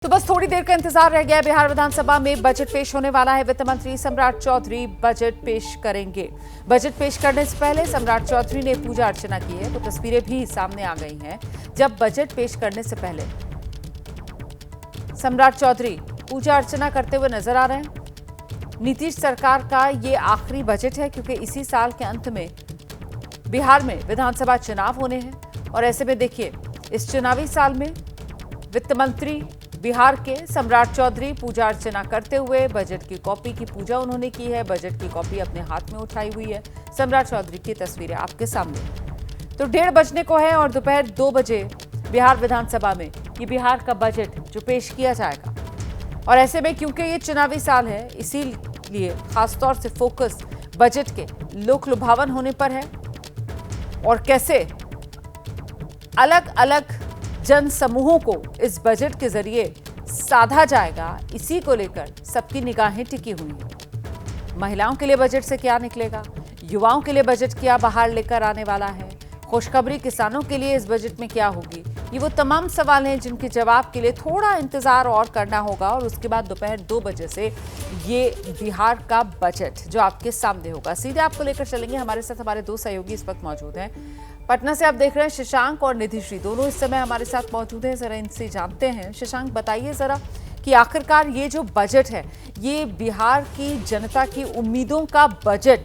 तो बस थोड़ी देर का इंतजार रह गया है। बिहार विधानसभा में बजट पेश होने वाला है। वित्त मंत्री सम्राट चौधरी बजट पेश करेंगे। बजट पेश करने से पहले सम्राट चौधरी ने पूजा अर्चना की है, तो तस्वीरें भी सामने आ गई हैं। जब बजट पेश करने से पहले सम्राट चौधरी पूजा अर्चना करते हुए नजर आ रहे हैं। नीतीश सरकार का ये आखिरी बजट है, क्योंकि इसी साल के अंत में बिहार में विधानसभा चुनाव होने हैं। और ऐसे में देखिए, इस चुनावी साल में वित्त मंत्री बिहार के सम्राट चौधरी पूजा अर्चना करते हुए बजट की कॉपी की पूजा उन्होंने की है। बजट की कॉपी अपने हाथ में उठाई हुई है। सम्राट चौधरी की तस्वीरें आपके सामने। तो 1:30 बजने को है और दोपहर 2 बजे बिहार विधानसभा में ये बिहार का बजट जो पेश किया जाएगा। और ऐसे में क्योंकि ये चुनावी साल है, इसीलिए खासतौर से फोकस बजट के लोक लुभावन होने पर है और कैसे अलग अलग जन समूहों को इस बजट के जरिए साधा जाएगा, इसी को लेकर सबकी निगाहें टिकी हुई हैं। महिलाओं के लिए बजट से क्या निकलेगा, युवाओं के लिए बजट क्या बाहर लेकर आने वाला है, खुशखबरी किसानों के लिए इस बजट में क्या होगी, ये वो तमाम सवाल हैं जिनके जवाब के लिए थोड़ा इंतजार और करना होगा। और उसके बाद दोपहर 2 बजे से ये बिहार का बजट जो आपके सामने होगा, सीधे आपको लेकर चलेंगे। हमारे साथ हमारे 2 सहयोगी इस वक्त मौजूद हैं। पटना से आप देख रहे हैं शशांक और निधिश्री, दोनों इस समय हमारे साथ मौजूद हैं। जरा इनसे जानते हैं। शशांक, बताइए जरा कि आखिरकार ये जो बजट है, ये बिहार की जनता की उम्मीदों का बजट,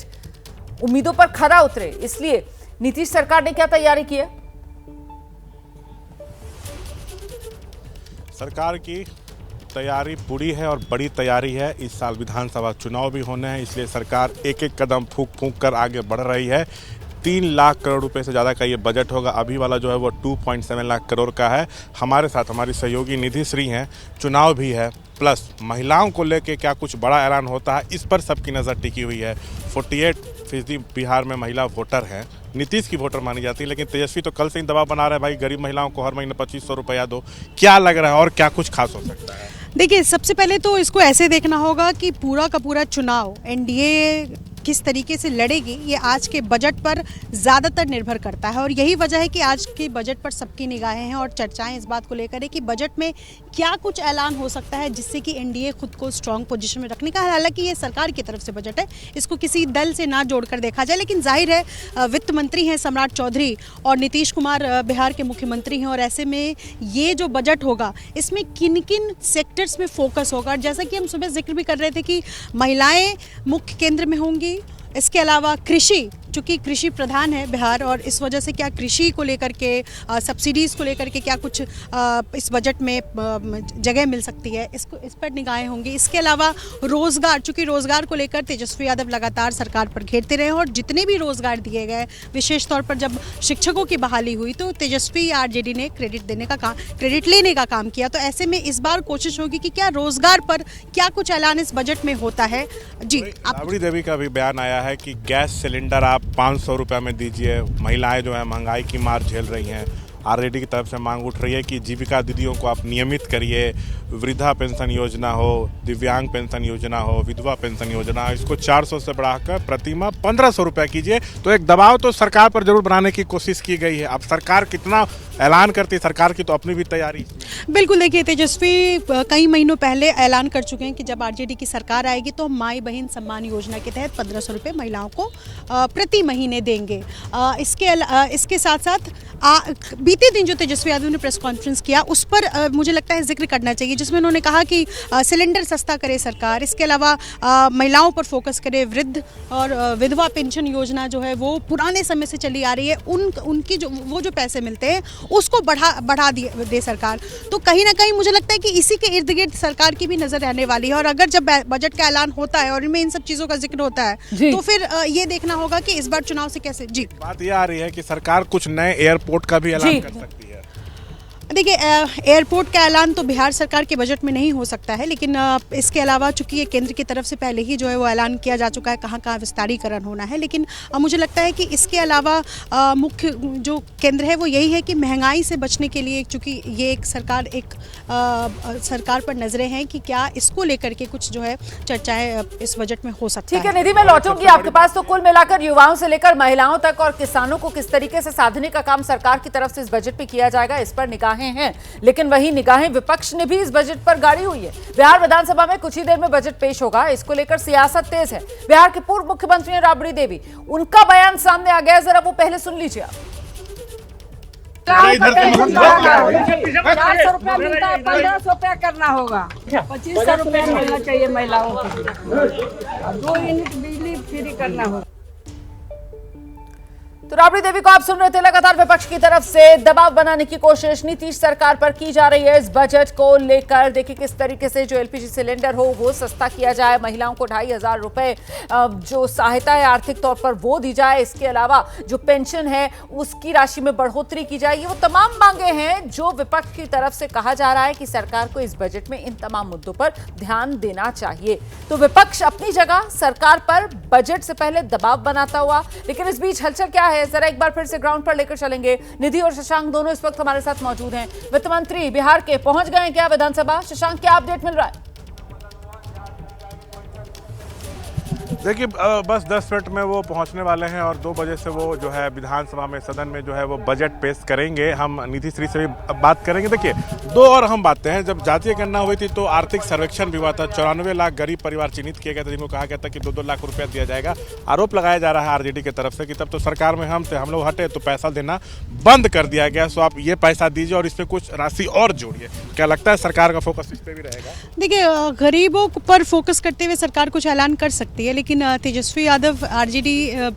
उम्मीदों पर खरा उतरे, इसलिए नीतीश सरकार ने क्या तैयारी की है? सरकार की तैयारी पूरी है और बड़ी तैयारी है। इस साल विधानसभा चुनाव भी होने हैं, इसलिए सरकार एक एक कदम फूंक फूंक कर आगे बढ़ रही है। 3 लाख करोड़ रुपए से ज़्यादा का ये बजट होगा। अभी वाला जो है वो 2.7 लाख करोड़ का है। हमारे साथ हमारी सहयोगी निधिश्री हैं। चुनाव भी है, प्लस महिलाओं को लेके क्या कुछ बड़ा ऐलान होता है, इस पर सबकी नज़र टिकी हुई है। 48% बिहार में महिला वोटर हैं। नीतीश की वोटर मानी जाती है, लेकिन तेजस्वी तो कल से ही दबाव बना रहे हैं, भाई गरीब महिलाओं को हर महीने 2500 रुपया दो। क्या लग रहा है और क्या कुछ खास हो सकता है? देखिए, सबसे पहले तो इसको ऐसे देखना होगा कि पूरा का पूरा चुनाव एनडीए किस तरीके से लड़ेगी, ये आज के बजट पर ज़्यादातर निर्भर करता है। और यही वजह है कि आज के बजट पर सबकी निगाहें हैं और चर्चाएं इस बात को लेकर है कि बजट में क्या कुछ ऐलान हो सकता है जिससे कि एनडीए खुद को स्ट्रांग पोजीशन में रखने का। हालांकि ये सरकार की तरफ से बजट है, इसको किसी दल से ना जोड़कर देखा जाए, लेकिन जाहिर है वित्त मंत्री हैं सम्राट चौधरी और नीतीश कुमार बिहार के मुख्यमंत्री हैं। और ऐसे में ये जो बजट होगा, इसमें किन किन सेक्टर्स में फोकस होगा। जैसा कि हम सुबह जिक्र भी कर रहे थे कि महिलाएं मुख्य केंद्र में होंगी। इसके अलावा कृषि, चूँकि कृषि प्रधान है बिहार, और इस वजह से क्या कृषि को लेकर के सब्सिडीज़ को लेकर के क्या कुछ इस बजट में जगह मिल सकती है, इस पर निगाहें होंगी। इसके अलावा रोज़गार, चूँकि रोज़गार को लेकर तेजस्वी यादव लगातार सरकार पर घेरते रहे और जितने भी रोज़गार दिए गए, विशेष तौर पर जब शिक्षकों की बहाली हुई तो तेजस्वी आरजेडी ने क्रेडिट लेने का काम किया। तो ऐसे में इस बार कोशिश होगी कि क्या रोज़गार पर क्या कुछ ऐलान इस बजट में होता है। जी, राबड़ी देवी का भी बयान आया है कि गैस सिलेंडर आप 500 रुपये में दीजिए। महिलाएं जो है महंगाई की मार झेल रही हैं। आरजेडी की तरफ से मांग उठ रही है कि जीविका दीदियों को आप नियमित करिए। वृद्धा पेंशन योजना हो, दिव्यांग पेंशन योजना हो, विधवा पेंशन योजना, इसको 400 से बढ़ाकर प्रतिमाह 1500 रुपये कीजिए। तो एक दबाव तो सरकार पर जरूर बनाने की कोशिश की गई है। अब सरकार कितना ऐलान करती है, सरकार की तो अपनी भी तैयारी। बिल्कुल, देखिए, तेजस्वी कई महीनों पहले ऐलान कर चुके हैं कि जब आरजेडी की सरकार आएगी तो माई बहन सम्मान योजना के तहत 1500 रुपये महिलाओं को प्रति महीने देंगे। इसके साथ साथ बीते दिन जो तेजस्वी यादव ने प्रेस कॉन्फ्रेंस किया, उस पर मुझे लगता है जिक्र करना चाहिए, जिसमें उन्होंने कहा कि सिलेंडर सस्ता करे सरकार। इसके अलावा महिलाओं पर फोकस करे। वृद्ध और विधवा पेंशन योजना जो है वो पुराने समय से चली आ रही है, उनकी जो पैसे मिलते हैं उसको बढ़ा दे सरकार। तो कहीं ना कहीं मुझे लगता है कि इसी के इर्द गिर्द सरकार की भी नजर रहने वाली है। और अगर जब बजट का ऐलान होता है और इनमें इन सब चीज़ों का जिक्र होता है तो फिर ये देखना होगा कि इस बार चुनाव से कैसे। जी, बात ये आ रही है कि सरकार कुछ नए एयरपोर्ट का भी ऐलान कर सकती है। देखिए, एयरपोर्ट का ऐलान तो बिहार सरकार के बजट में नहीं हो सकता है, लेकिन इसके अलावा चूंकि ये केंद्र की तरफ से पहले ही जो है वो ऐलान किया जा चुका है कहाँ कहाँ विस्तारीकरण होना है। लेकिन मुझे लगता है कि इसके अलावा मुख्य जो केंद्र है वो यही है कि महंगाई से बचने के लिए, चूँकि ये एक सरकार पर नजरें हैं कि क्या इसको लेकर के कुछ जो है चर्चाएं इस बजट में हो सकती है। ठीक है निधि, मैं लौटूंगी आपके पास। तो कुल मिलाकर युवाओं से लेकर महिलाओं तक और किसानों को किस तरीके से साधने का काम सरकार की तरफ से इस बजट में किया जाएगा, इस पर निगाह निगाहें हैं, लेकिन वही निगाहें विपक्ष ने भी इस बजट पर गाड़ी हुई है। बिहार विधानसभा में कुछ ही देर में बजट पेश होगा, इसको लेकर सियासत तेज है। बिहार के पूर्व मुख्यमंत्री हैं राबड़ी देवी, उनका बयान सामने आ गया, जरा वो पहले सुन लीजिए आप। 400 रुपया मिलता है, 1500 रुपया करना होगा, 2500 रुपया मिलना चाहिए महिलाओं को, 2 यूनिट बिजली फ्री करना होगा। तो राबड़ी देवी को आप सुन रहे थे। लगातार विपक्ष की तरफ से दबाव बनाने की कोशिश नीतीश सरकार पर की जा रही है इस बजट को लेकर। देखिए किस तरीके से जो एलपीजी सिलेंडर हो वो सस्ता किया जाए, महिलाओं को 2500 रुपए जो सहायता है आर्थिक तौर पर वो दी जाए, इसके अलावा जो पेंशन है उसकी राशि में बढ़ोतरी की जाए। ये वो तमाम मांगे हैं जो विपक्ष की तरफ से कहा जा रहा है कि सरकार को इस बजट में इन तमाम मुद्दों पर ध्यान देना चाहिए। तो विपक्ष अपनी जगह सरकार पर बजट से पहले दबाव बनाता हुआ, लेकिन इस बीच हलचल क्या है जरा एक बार फिर से ग्राउंड पर लेकर चलेंगे। निधि और शशांक दोनों इस वक्त हमारे साथ मौजूद हैं। वित्त मंत्री बिहार के पहुंच गए क्या विधानसभा? शशांक, क्या अपडेट मिल रहा है? देखिए बस 10 मिनट में वो पहुंचने वाले हैं और 2 बजे से वो जो है विधानसभा में सदन में जो है वो बजट पेश करेंगे। हम नीति श्री से भी बात करेंगे। देखिए 2 और हम बातें हैं। जब जातीय गणना हुई थी तो आर्थिक सर्वेक्षण भी हुआ था, 94 लाख गरीब परिवार चिन्हित किए गए थे जिनको कहा गया था कि 2-2 लाख रुपया दिया जाएगा। आरोप लगाया जा रहा है आरजेडी की तरफ से कि तब तो सरकार में हम लोग हटे तो पैसा देना बंद कर दिया गया, सो आप ये पैसा दीजिए और इसमें कुछ राशि और जोड़िए। क्या लगता है सरकार का फोकस इस पर भी रहेगा? देखिए गरीबों पर फोकस करते हुए सरकार कुछ ऐलान कर सकती है, लेकिन तेजस्वी यादव आरजेडी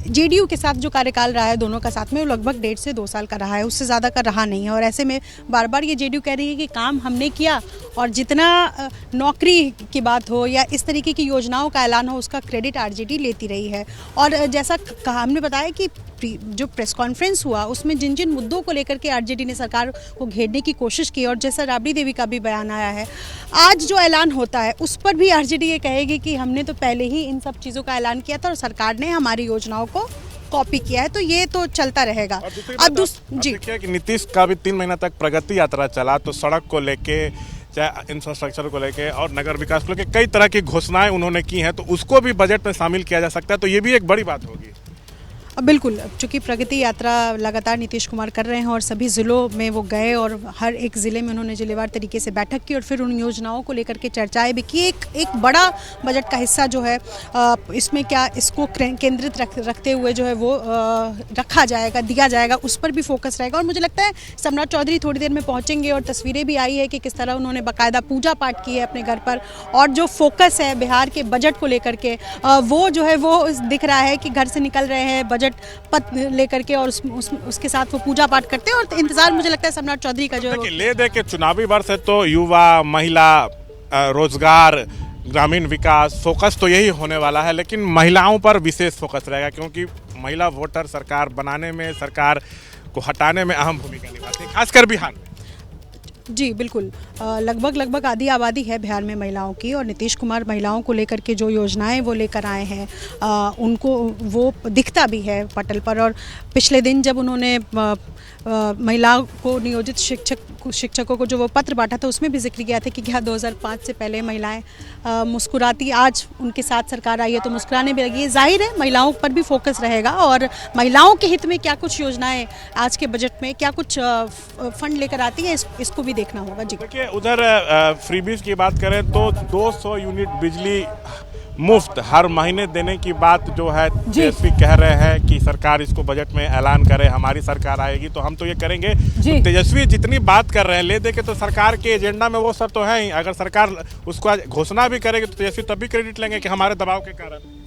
जेडीयू के साथ जो कार्यकाल रहा है दोनों का साथ में, वो लगभग 1.5 से 2 साल का रहा है, उससे ज़्यादा का रहा नहीं है। और ऐसे में बार बार ये जेडीयू कह रही है कि काम हमने किया, और जितना नौकरी की बात हो या इस तरीके की योजनाओं का ऐलान हो उसका क्रेडिट आरजेडी लेती रही है। और जैसा कहा हमने बताया कि जो प्रेस कॉन्फ्रेंस हुआ उसमें जिन जिन मुद्दों को लेकर के आरजेडी ने सरकार को घेरने की कोशिश की, और जैसा राबड़ी देवी का भी बयान आया है, आज जो ऐलान होता है उस पर भी आरजेडी ये कहेगी कि हमने तो पहले ही इन सब चीज़ों का ऐलान किया था और सरकार ने हमारी योजनाओं को कॉपी किया है, तो ये तो चलता रहेगा। अब जी देखिए कि नीतीश का भी 3 महीना तक प्रगति यात्रा चला, तो सड़क को लेके चाहे इंफ्रास्ट्रक्चर को लेके और नगर विकास को लेके कई तरह की घोषणाएं उन्होंने की हैं, तो उसको भी बजट में शामिल किया जा सकता है, तो ये भी एक बड़ी बात होगी। बिल्कुल, चूँकि प्रगति यात्रा लगातार नीतीश कुमार कर रहे हैं और सभी ज़िलों में वो गए और हर एक ज़िले में उन्होंने जिलेवार तरीके से बैठक की और फिर उन योजनाओं को लेकर के चर्चाएं भी की। एक बड़ा बजट का हिस्सा जो है इसमें क्या इसको केंद्रित रखते हुए जो है वो रखा जाएगा, दिया जाएगा, उस पर भी फोकस रहेगा। और मुझे लगता है सम्राट चौधरी थोड़ी देर में पहुँचेंगे और तस्वीरें भी आई है कि किस तरह उन्होंने बाकायदा पूजा पाठ की है अपने घर पर, और जो फोकस है बिहार के बजट को लेकर के वो जो है वो दिख रहा है कि घर से निकल रहे हैं बजट पत्र लेकर के और उसके साथ वो पूजा पाठ करते हैं। और इंतजार मुझे लगता है सम्राट चौधरी का जो है ले दे के चुनावी वर्ष है तो युवा, महिला, रोजगार, ग्रामीण विकास, फोकस तो यही होने वाला है, लेकिन महिलाओं पर विशेष फोकस रहेगा क्योंकि महिला वोटर सरकार बनाने में, सरकार को हटाने में अहम भूमिका निभाती है, खासकर बिहार में। जी बिल्कुल, लगभग आधी आबादी है बिहार में महिलाओं की, और नीतीश कुमार महिलाओं को लेकर के जो योजनाएं वो लेकर आए हैं उनको वो दिखता भी है पटल पर। और पिछले दिन जब उन्होंने महिलाओं को नियोजित शिक्षकों को जो वो पत्र बांटा था उसमें भी जिक्र किया था कि क्या 2005 से पहले महिलाएं मुस्कुराती, आज उनके साथ सरकार आई है तो मुस्कुराने भी लगी है। जाहिर है महिलाओं पर भी फोकस रहेगा और महिलाओं के हित में क्या कुछ योजनाएं आज के बजट में क्या कुछ फंड लेकर आती है इसको भी देखना होगा। जी देखिए, उधर फ्रीबीज की बात करें तो 200 यूनिट बिजली मुफ्त हर महीने देने की बात जो है तेजस्वी कह रहे हैं कि सरकार इसको बजट में ऐलान करे, हमारी सरकार आएगी तो हम तो ये करेंगे। तो तेजस्वी जितनी बात कर रहे हैं ले दे के, तो सरकार के एजेंडा में वो सब तो है ही। अगर सरकार उसको घोषणा भी करेगी तो तेजस्वी तब भी क्रेडिट लेंगे कि हमारे दबाव के कारण।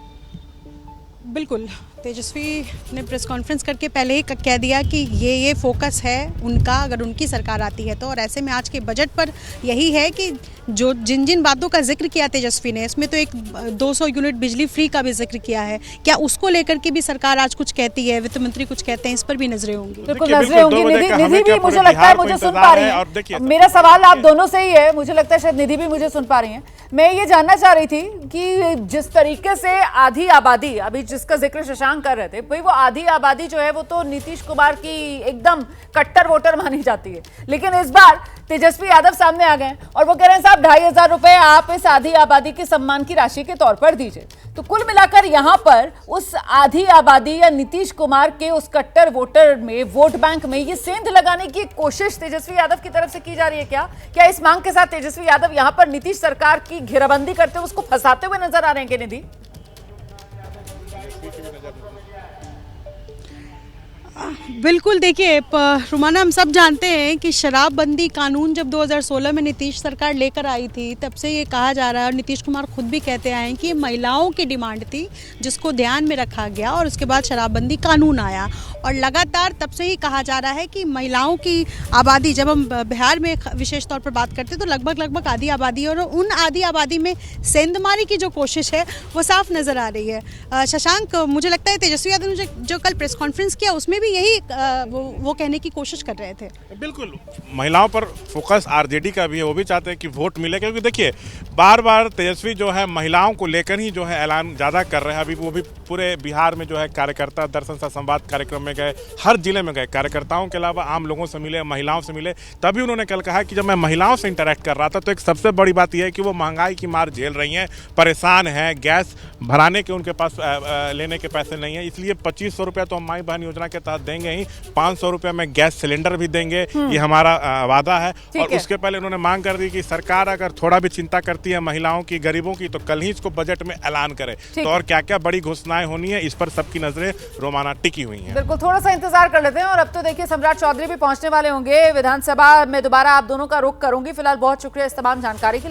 बिल्कुल, तेजस्वी ने प्रेस कॉन्फ्रेंस करके पहले ही कह दिया कि ये फोकस है उनका अगर उनकी सरकार आती है तो। और ऐसे में आज के बजट पर यही है कि जो जिन बातों का जिक्र किया तेजस्वी ने, इसमें तो एक 200 यूनिट बिजली फ्री का भी जिक्र किया है, क्या उसको लेकर के भी सरकार आज कुछ कहती है, वित्त मंत्री कुछ कहते हैं, इस पर भी नजरें होंगी। बिल्कुल नजरें होंगी। निधि भी मुझे लगता है मुझे सुन पा रही है। मेरा सवाल आप दोनों से ही है, मुझे लगता है शायद निधि भी मुझे सुन पा रही है। मैं ये जानना चाह रही थी कि जिस तरीके से आधी आबादी, अभी जिसका जिक्र शशांक मांग कर रहे थे, भाई वो आधी आबादी जो है वो तो नीतीश कुमार की एकदम कट्टर वोटर मानी जाती है, लेकिन इस बार तेजस्वी यादव सामने आ गए और वो कह रहे हैं साहब 2,500 रुपए आप इस आधी आबादी के सम्मान की राशि के तौर पर दीजिए। तो कुल मिलाकर यहां पर उस आधी आबादी या नीतीश कुमार के उस कट्टर वोटर में, वोट बैंक में ये सेंध लगाने की कोशिश तेजस्वी यादव की तरफ से की जा रही है क्या इस मांग के साथ तेजस्वी यादव यहां पर नीतीश सरकार की घेराबंदी करते हुए उसको फंसाते हुए नजर आ रहे हैं? कि निधि बिल्कुल, देखिए रुमाना, हम सब जानते हैं कि शराबबंदी कानून जब 2016 में नीतीश सरकार लेकर आई थी, तब से ये कहा जा रहा है और नीतीश कुमार खुद भी कहते आए हैं कि ये महिलाओं की डिमांड थी जिसको ध्यान में रखा गया और उसके बाद शराबबंदी कानून आया। और लगातार तब से ही कहा जा रहा है कि महिलाओं की आबादी, जब हम बिहार में विशेष तौर पर बात करते हैं तो लगभग आधी आबादी, और उन आधी आबादी में सेंधमारी की जो कोशिश है वो साफ नज़र आ रही है। शशांक, मुझे लगता है तेजस्वी यादव ने जो कल प्रेस कॉन्फ्रेंस किया उसमें भी यही वो कहने की कोशिश कर रहे थे। बिल्कुल, महिलाओं पर फोकस आरजेडी का भी है, वो भी चाहते हैं कि वोट मिले, क्योंकि देखिए बार बार तेजस्वी जो है महिलाओं को लेकर ही जो है ऐलान ज़्यादा कर रहे हैं। अभी वो भी पूरे बिहार में जो है कार्यकर्ता दर्शन सा संवाद कार्यक्रम में गए, हर जिले में गए, कार्यकर्ताओं के अलावा आम लोगों से मिले, महिलाओं से मिले। तभी उन्होंने कल कहा कि जब मैं महिलाओं से इंटरेक्ट कर रहा था तो एक सबसे बड़ी बात यह है कि वो महंगाई की मार झेल रही हैं, परेशान हैं, गैस भराने के उनके पास लेने के पैसे नहीं है, इसलिए 2500 रुपया तो हम माई बहन योजना के तहत देंगे ही, 500 रुपया में गैस सिलेंडर भी देंगे, ये हमारा वादा है। और उसके पहले उन्होंने मांग कर दी कि सरकार अगर थोड़ा भी चिंता करती है महिलाओं की, गरीबों की, तो कल ही इसको बजट में ऐलान करे। तो और क्या क्या बड़ी घोषणाएं होनी है, इस पर सबकी नजरें रोमाना टिकी हुई हैं। बिल्कुल, थोड़ा सा इंतजार कर लेते हैं। और अब तो देखिए सम्राट चौधरी भी पहुंचने वाले होंगे विधानसभा में। दोबारा आप दोनों का रुख करूंगी। फिलहाल बहुत शुक्रिया इस तमाम जानकारी के लिए।